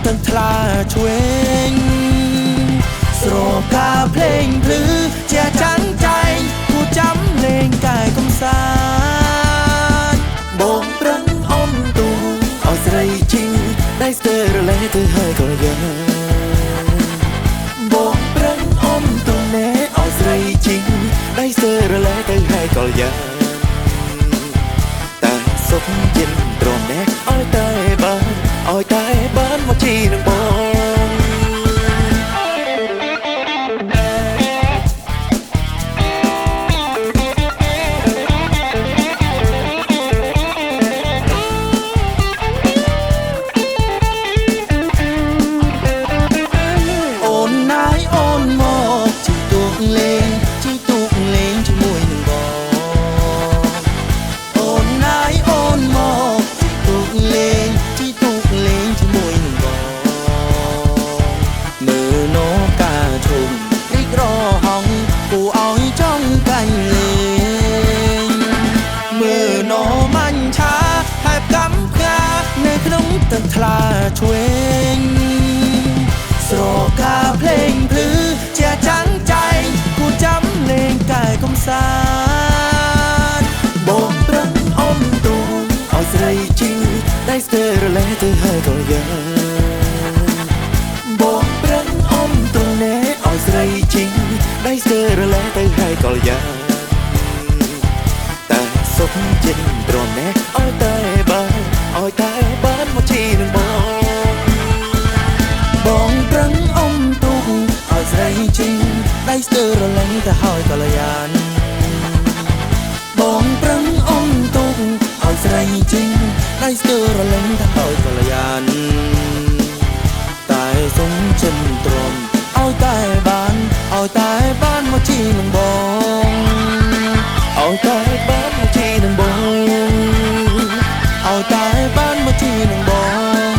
ទាំងថ្លាឆ្វេងស្រកាភ្លេងភ្លឺជាចាំងចែងគួចាំលេងកាយកំសាន្តបងប្រឹងអមទូឲ្យស្រីជីងได้ស្ទើរលែទៅហើយក៏យ៉ាងបងប្រឹងអមទូណែឲ្យស្រីជីងได้ស្ទើរលែទៅហើយក៏យ៉ាងតែសុខចិត្តត្រមណែឲ្យតែបានមកជីនឹងបងអូនណាយអូនមកជីទូកលេងជាមួយនឹងបងអូនណាយអូនមកជីទូកលេងជាមួយនឹងបងមើលនកាឈុំរីករហងគូឲ្យចង់កាញ់លេងមើលនមាញ់ឆាហែបកំផ្កានៅក្នុងទឹកថ្លាឆ្វេងស្រកាភ្លេងភ្លឺជាចាំងចែងគូចាំលេងកាយកំសាន្តបងប្រឹងអមទូឲ្យស្រីជីងได้ស្ទើរលែទៅហើយក៏យ៉ាងបងប្រឹងអមទូណែឲ្យស្រីជីងได้ស្ទើរលែទៅហើយក៏យ៉ាងតែសុខចិត្តត្រមណែឲ្យតែបានមកជីនឹងបងប្រឹងអមទូឲ្យស្រីជីងได้ស្ទើរលែទៅហើយក៏យ៉ាងបងប្រឹងអមទូឲ្យស្រីជីងได้ស្ទើរលែទៅហើយក៏យ៉ាងតែសុំចិនទ្រាំឲ្យតែបានមកជីនឹងបងឲ្យតែបានមកជីនឹងបងឲ្យតែបានមកជីនឹងបង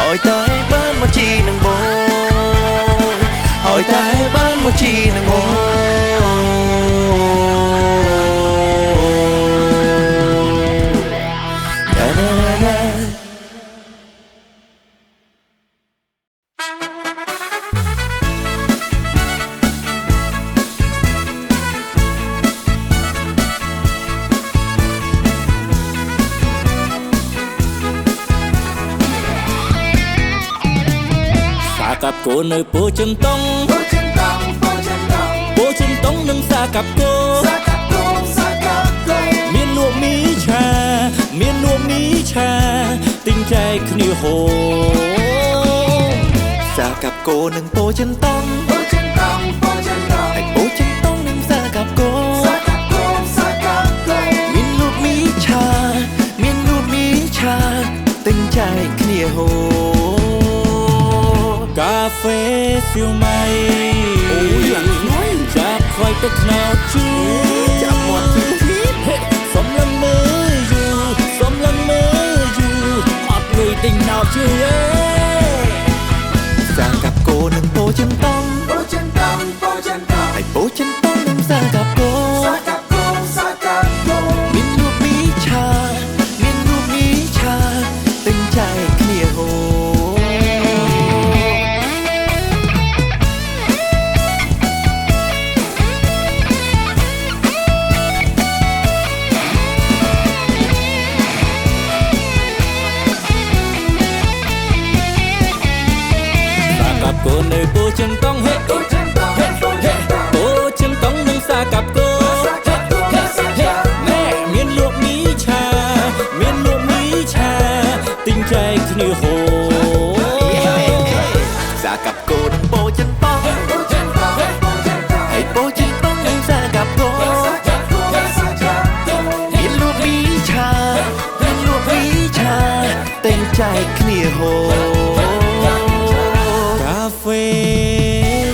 ឲ្យតែបានមកជីនឹងបងឲ្យតែបានមកជីនឹងបងกับโกនៅពោចិនតុងនឹងសាกับโกមានលក់មីឆាទិញចែកគ្នាហូសាกับโกនឹងពោចិនតុងហើយពោចិនតុងនឹងសាกับโกមានលក់មីឆាទិញចែកគ្នាហូកាហ្វេសៀវម៉ៃអូយឡើងស្រួយចាប់ខ្វៃទឹកថ្នោតជូចាប់មាត់ទីសំឡឹងមើលយូអត់លុយទិញណោតជូសាกับโกនឹងពោចិនតុងហើយពោចិនតុងនឹងសាกับโกមានលក់មីឆាទិញចែកគ្នាហូโกនៅពោចិនតុងហេពោចិនតុងនឹងសាกับโกណែមានលក់មីឆាទិញចែកគ្នាហូសាกับโกនឹងពោចិនតុងហើយពោចិនតុងនឹងសាกับโกមានលក់មីឆាទិញចែកគ្នាហូកាហ្វេ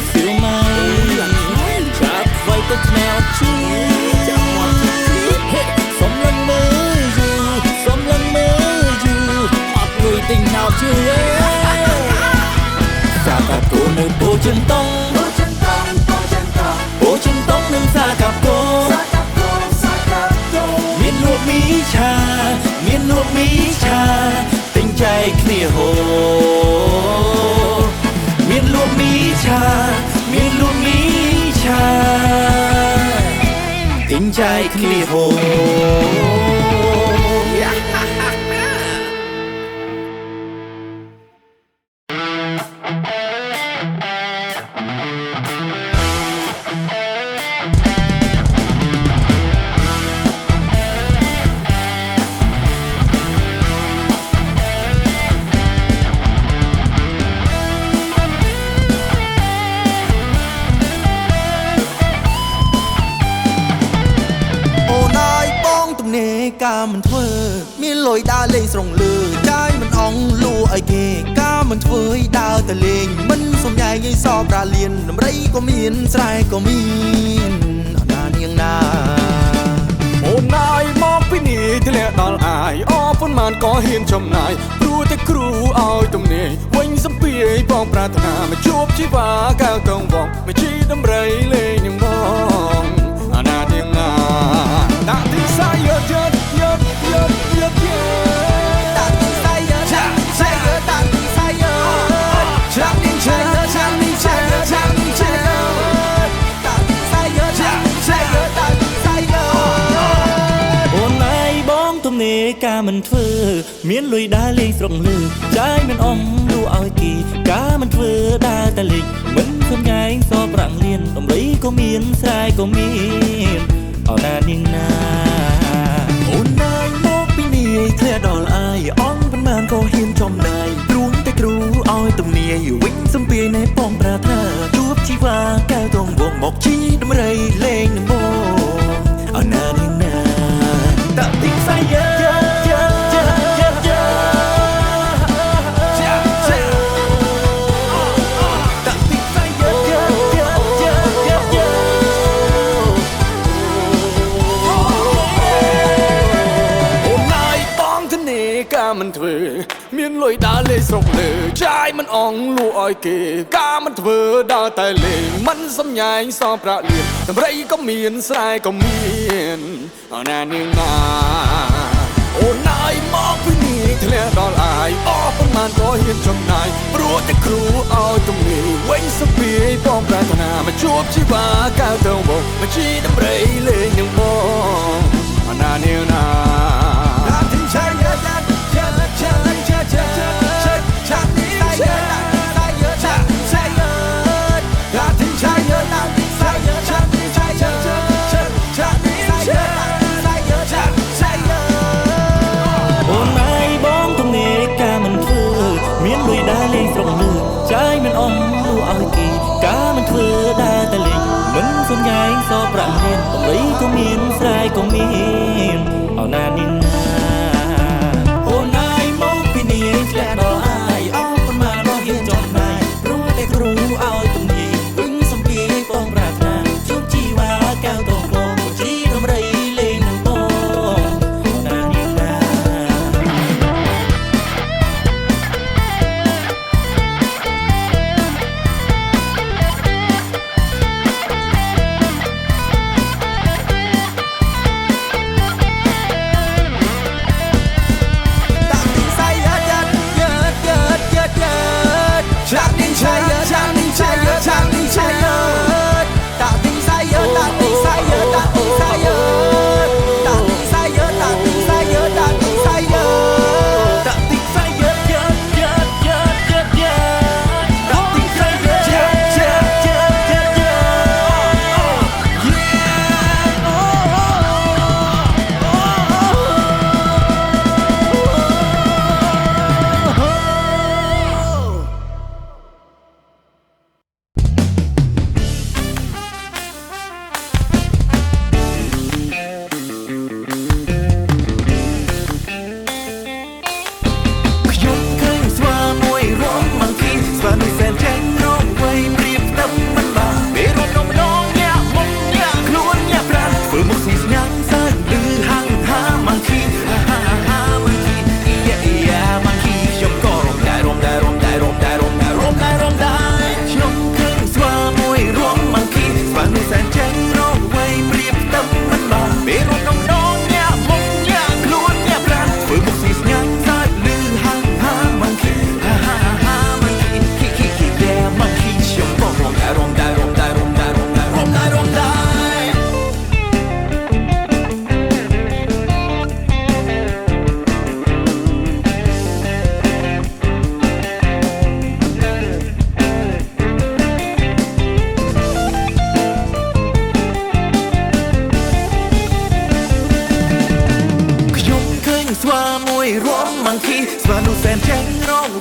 សៀវម៉ៃចាប់ខ្វៃទឹកថ្នោតជូចាប់មាត់ទីសំឡឹងមើលយូអត់លុយទិញណោតជូសាกับโกនៅពោចិនតុងនឹងសាกับโกមានលក់មីឆាទិញចែកគ្នាហូ គ្នាហូការមិនធ្វើមានលុយដើរលេងស្រងលើចាយមិនអងលូអីគេការមិនធ្វើឲ្យដើរតែលេងមិនសំញែងឲ្យសប្រាលៀនដំរីក៏មានស្រែក៏មានអណានាងណាអូនណាយមកពីនេះធ្លាក់ដល់អាយអប៉ុន្មានក៏ហ៊ានចំណាយព្រោះតែគ្រូឲ្យទំនាយវិញសំពីឲ្យបងប្រាថ្នាមកជួបជីវ៉ាកៅកងបងមកជីដំរីលេងនឹងបងអណានាងណាដាក់ទីសាយយកតាទីសាយយកតាទីសាយយកចាំនេះឆាចាំនេះឆាតាទីសាយយកតាទីសាយយកអូនណៃបងទំនេរការមិនធ្វើមានលុយដើរលេងស្រុកលឺចាយមិនអមលូឲ្យគីការមិនធ្វើដើរតែលេងមិនសំញែងសប្រាំងលៀនដំរីក៏មានស្រែក៏មានអោណានាងណាអូនណាយមកពីនេះធ្លាក់ដល់អាយអងប៉ុន្មានក៏ហ៊ានចំណាយព្រួងតែគ្រូឲ្យទំនាយវិញសំពីនៃបងប្រាថ្នាជួបជីវ៉ាកែវទងវងមកជីដំរីលេងនឹងបងអោណានាងណាតាទីសាយការមិនធ្វើមានលុយដើរលេងស្រុកលើចាយមិនអងលូឲ្យគេការមិនធ្វើដើរតែលេងមិនសំញែងសងប្រាក់លៀនដំរីក៏មានស្រែក៏មានអណានាងណាអូនណាយមកពីនេះធ្លាក់ដល់អាយអស់ប៉ុន្មានក៏ហ៊ានចំណាយព្រោះតែគ្រូឲ្យទំនេរវិញសំពីបងប្រាថ្នាមកជួបជីវ៉ាកៅទៅបងមកជីដំរីលេងនឹងបងអណានាងណាចាយមិនអមលូឲ្យគីការមិនធ្វើដើរតែលេងមិនសំញែងសប្រាំងរៀនដំរីក៏មានស្រែក៏មានអោណានាងណាអូនណាយមកពីនេះធ្លាក់ដល់អាយអស់ប៉ុន្មានក៏ហ៊ានចំណាយព្រោះតែគ្រូឲ្យទំនាយវិញសំពីបងប្រាថ្នាជួបជីវ៉ាកៅតងបងជីដំរីលេងនឹងបងអូណានាងណា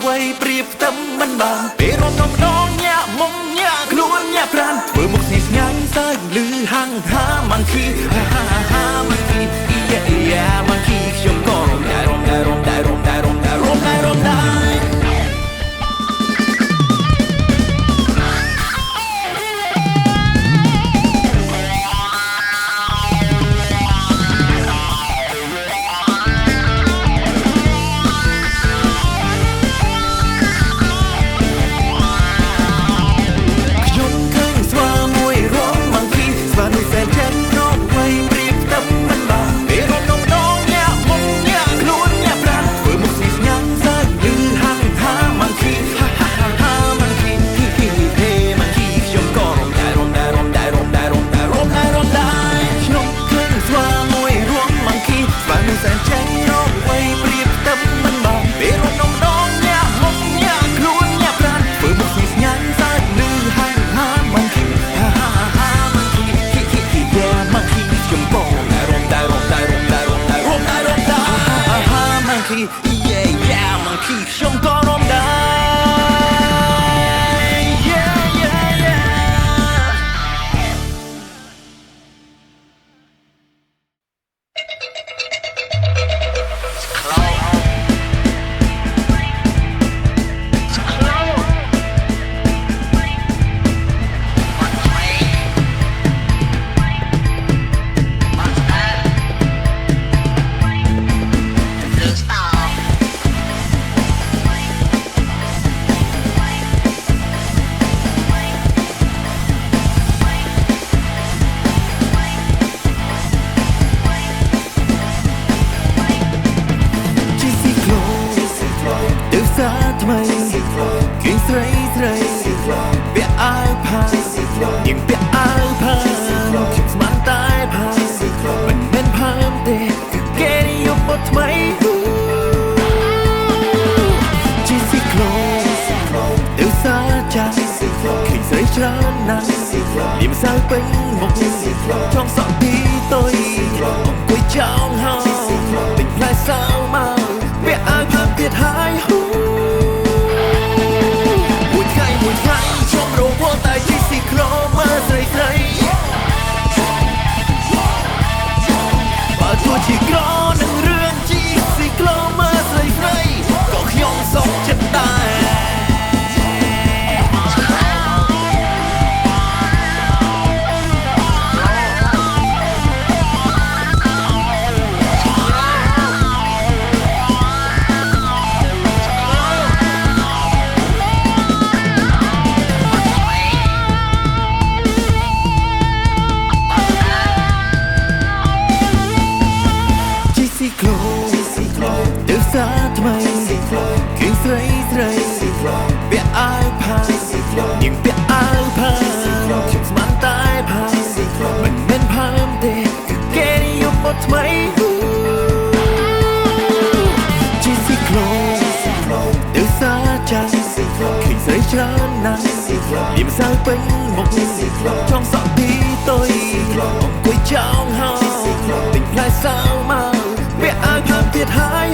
អ្វីប្រៀបផ្ទឹមមិនបានពេលរំដំណងញាក់មុំញាក់ខ្លួនញាក់ប្រាណធ្វើមុខស្ងាញ់សើចលឺហាំងហាมันคีมันคีมันคีខ្ញុំក៏រំដែរខ្ញុំក៏រំដែរថ្មីគៀងស្រីពាក់អាវផានាងពាក់អាវផាខ្ញុំស្មានតែផាមិនមែនផាមទេគឺគេនិយមមកថ្មីជីស៊ីក្លូទៅសាចាគៀងស្រីច្រើនណាស់លៀមសើពេញមុខចង់សក់ទីតុយអង្គុយចោលហើយទិញផ្លែសាវមកពាក់អាវផាទៀតហើយខ្ញុំរវល់តែជីស៊ីក្រូមើលស្រីបើទោះជាក្រនឹងរឿងជីស៊ីក្រូមើលស្រីក៏ខ្ញុំសុខចិត្តដែរថ្មីគៀងស្រីពាក់អាវផានាងពាក់អាវផាខ្ញុំស្មានតែផាមិនមែនផាមទេគឺគេនិយមមកថ្មីជីស៊ីក្លូទៅសាចាគៀងស្រីច្រើនណាស់លៀមសើពេញមុខចង់សក់ទីតុយអង្គុយចោលហើយទិញផ្លែសាវមកពាក់អាវផាទៀតហើយ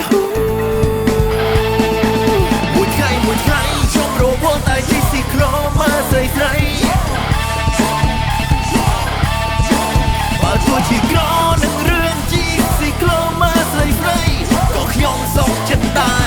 មួយថ្ងៃខ្ញុំរវល់តែជីស៊ីក្រូមើលស្រីបើទោះជាក្រនឹងរឿងជីស៊ីក្រូមើលស្រីក៏ខ្ញុំសុខចិត្តដែរ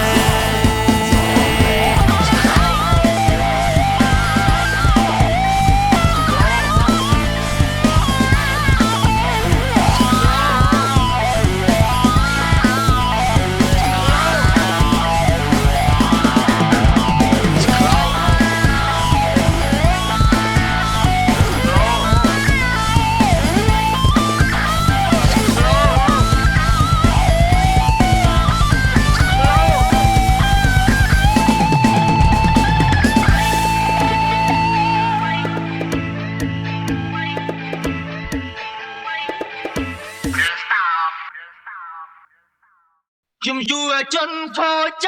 ខ្ញុំយុវជនខូច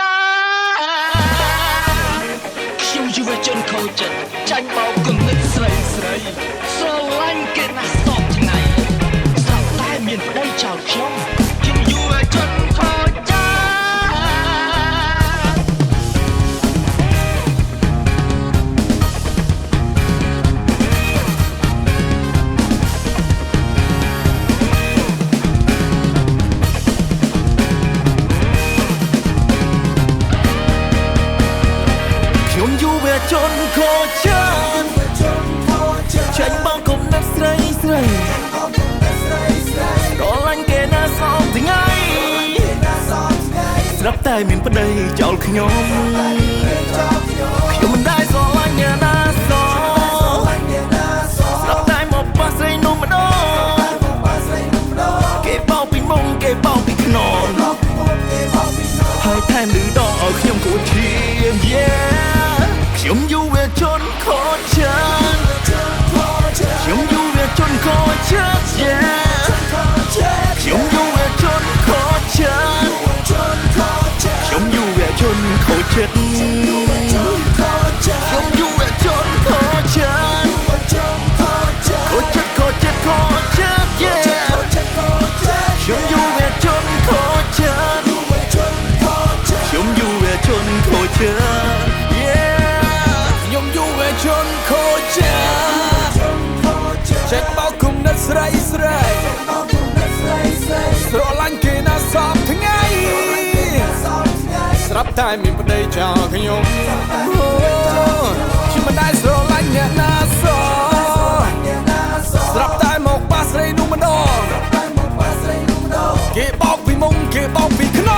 ខ្ញុំយុវជនខូចចិត្តចាញ់បោកគំនិតស្រីស្រឡាញ់គេណាស់សពថ្ងៃស្រាប់តែមានប្តីចោលខ្ញុំយុវជនខូចចិត្ត ខ្ញុំយូរវាជន់ខូចច្រើនចាញ់បងគុំណាត់ស្រីស្រីដល់ឡាញ់គេណាសោកថ្ងៃស្រាប់តែមានប្តីចោលខ្ញុំមិនได้ស្រឡាញ់អ្នកណាសោស្រាប់តែមកប៉ះស្រីនោះម្ដងគេបោកពីមុំគេបោកពីខ្នងហើយថែមឮដងឲ្យខ្ញុំគួរឈាម ខ្ញុំយូរវាជន់ខូចច្រើនខ្ញុំយូរវាជន់ខូចច្រើនខ្ញុំយូរវាជន់ខូចច្រើនខ្ញុំយូរវាជន់ខូចចិត្តខ្ញុំយូរវាជន់ខូចច្រើនខូចចិត្តខូចចិត្តខូចចិត្តខ្ញុំយូរវាជន់ខូចច្រើនខ្ញុំយូរវាជន់ខូចច្រើនខ្ញុំយូរវាជន់ខូចច្រើនចេញបោកគុំណាត់ស្រីស្រីស្រឡាញ់គេណាសពថ្ងៃស្រាប់តែមានប្តីចោលខ្ញុំមិនได้ស្រឡាញ់អ្នកណាសស្រាប់តែមកប៉ះស្រីនោះម្ដងគេបោកពីមុំគេបោកពីខ្នង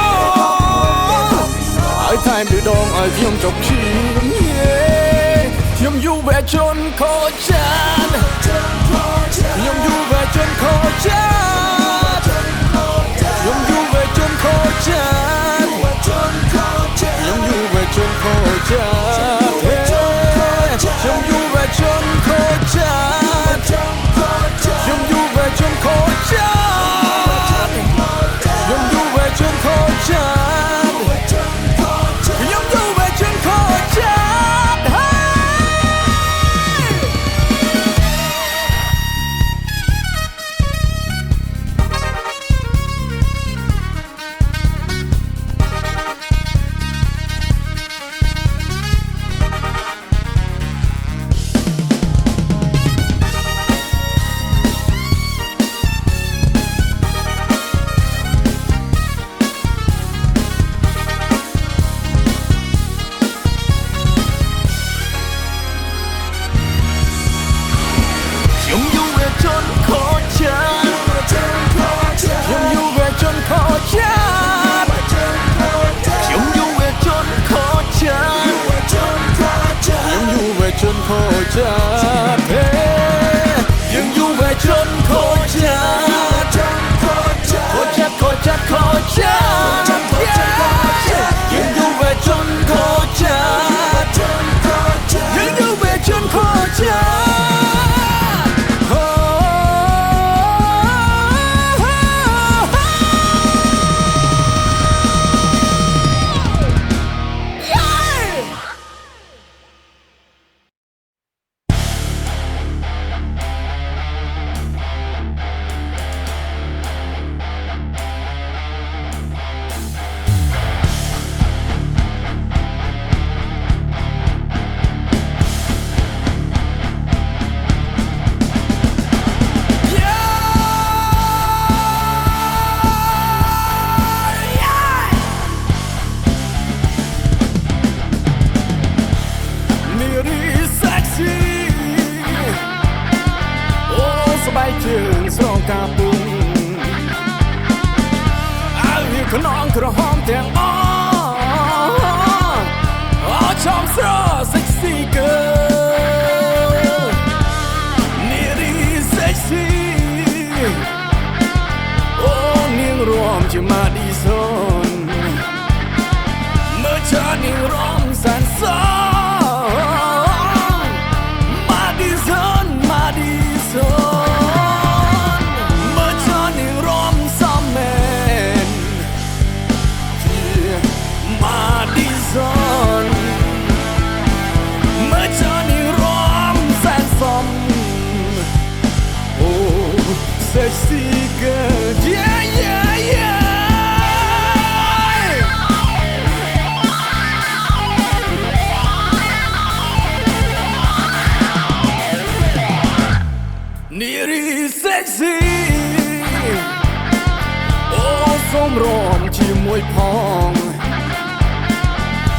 ហើយថែមឌឺដងឲ្យខ្ញុំចុកឈីខ្ញុំយូរវាជន់ខូចច្រើនខ្ញុំយូរវាជន់ខូចច្រើនខ្ញុំយូរវាជន់ខូចច្រើនខ្ញុំយូរវាជន់ខូចច្រើនខ្ញុំយូរវាជន់ខូចច្រើនខ្ញុំយូរវាជន់ខូចច្រើនខ្ញុំយូរវាជន់ខូចច្រើនខ្ញុំយូរវាជន់ខូចច្រើនជន់ខូចច្រើនយើងយូរវាជន់ខូចច្រើនខូចចិត្តខូចចិត្តខូចច្រើនយើងយូរវាជន់ខូចច្រើនយើងយូរវាជន់ខូចច្រើនជើងស្រងកាពុងអើវាខ្នងក្រហមទាំងអស់ចំស្រសិចស៊ីកើនារីសិចស៊ីអូនាងរួមជាម៉ាឌីសុនមើលចានាងរំសានសម៉ាឌីសុនម៉ាឌីសុនSexy girl, yeah, yeah, yeah. នារី sexy អូសូមរំជាមួយផង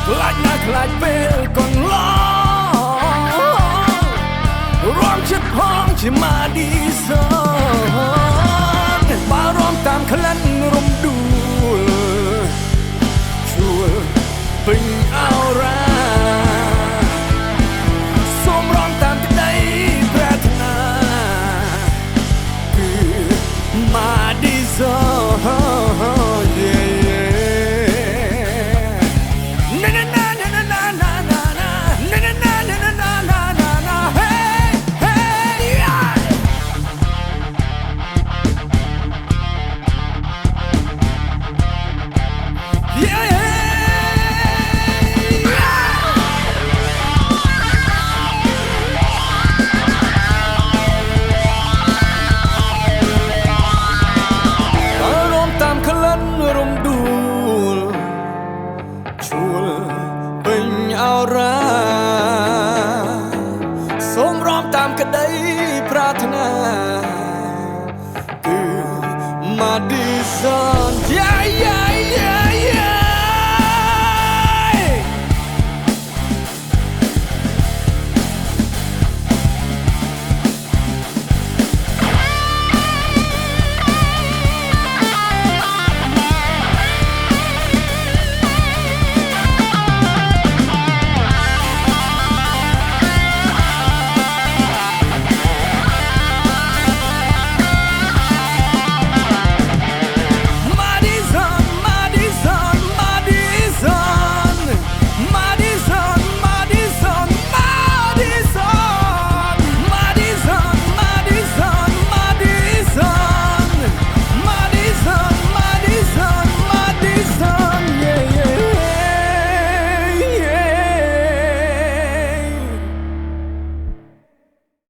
ខ្លាចណាស់ខ្លាចពេលកន្លង ជាមកឌីសនបារម្ភតាមក្លិនរំដួលជួលពេញអោរាសូមរំតាមក្តីប្រាថ្នាគឺមកឌីសរំដួលជួលពេញអរាសូមរំតាមក្តីប្រាថ្នាគឺមកឌីសន